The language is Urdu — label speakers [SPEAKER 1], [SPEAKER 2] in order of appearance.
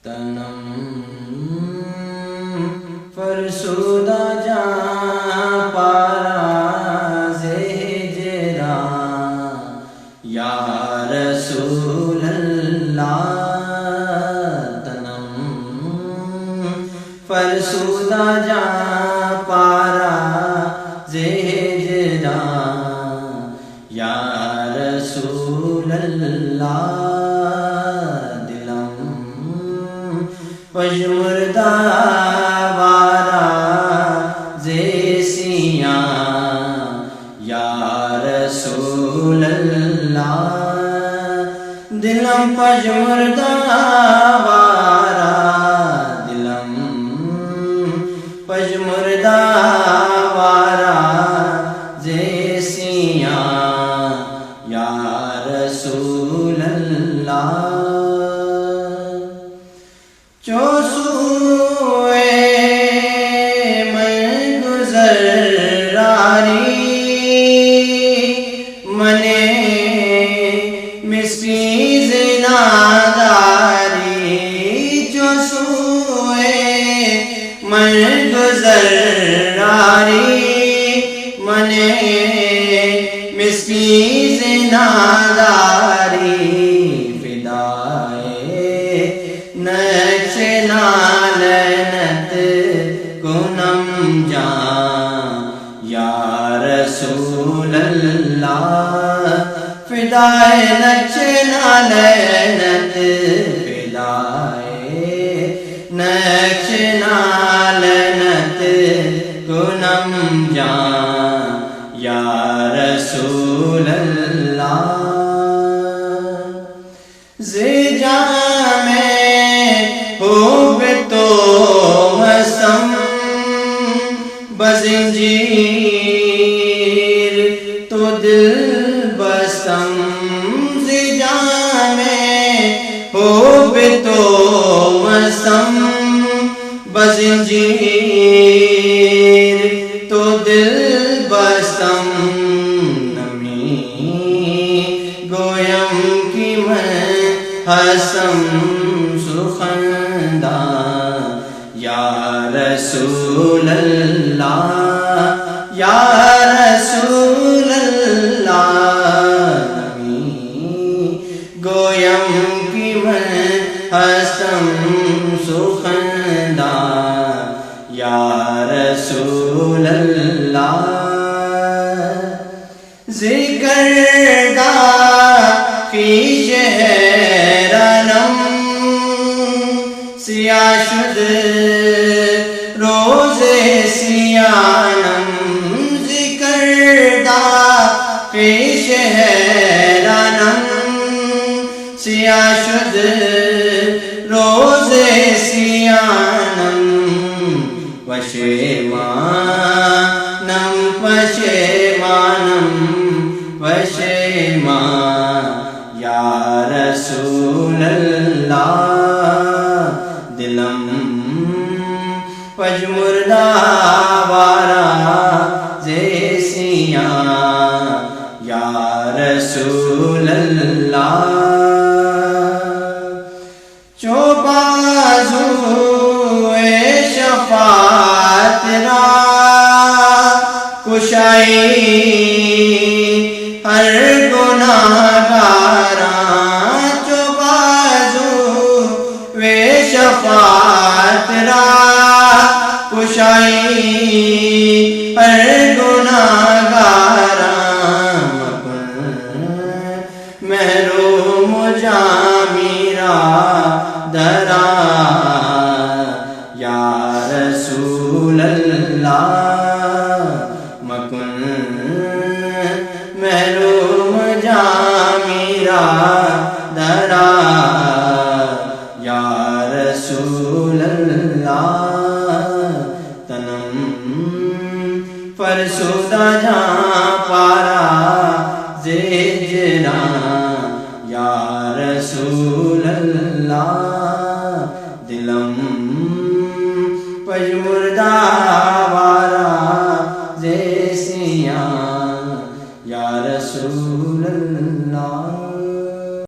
[SPEAKER 1] تنم فرسودہ جاں پارا زہجرا یا رسول اللہ تنم فرسودہ جاں پارا زہجرا یا رسول اللہ پژمردہ وارا زیسیاں یا رسول اللہ دلم پژمردہ وارا دلم پژمردہ وارا زیسیاں یا رسول اللہ جو سوئے من گزر راری منے مسکین زناداری جو سوئے من گزر راری منے مسکین زناداری نقش نالنت کنم جان یا رسول اللہ فدائے نقش نالنت فدائے نقش نالنت کنم جان یا رسول اللہ زجا خوب تو مسم بزنجیر تو دل بستم زجا میں خوب تو مسم بزنجیر تو دل بستم نمی گویم کی میں حسم سخندہ یا رسول اللہ یا رسول اللہ نمی گویم کی میں حسم سخندہ یا رسول اللہ ذکر دا کی شہرانم سیاہ شد روز سیانم ذکر دا پیش حیرانم سیاہ شد روز سیانم پشیمانم پشیمانم پشیمان یا رسول اللہ دلم پژمردہ وارا زیسیاں یا رسول اللہ چو بازوئے شفاعت را کشائی ہر گناہگاراں چو بازوئے شفاعت را کشائی ہر گناہگاراں محروم جاں میرا درا یا رسول اللہ مکن محروم جاں میرا درا یا رسول اللہ فرسودہ جاں پارا زہجرا یا رسول اللہ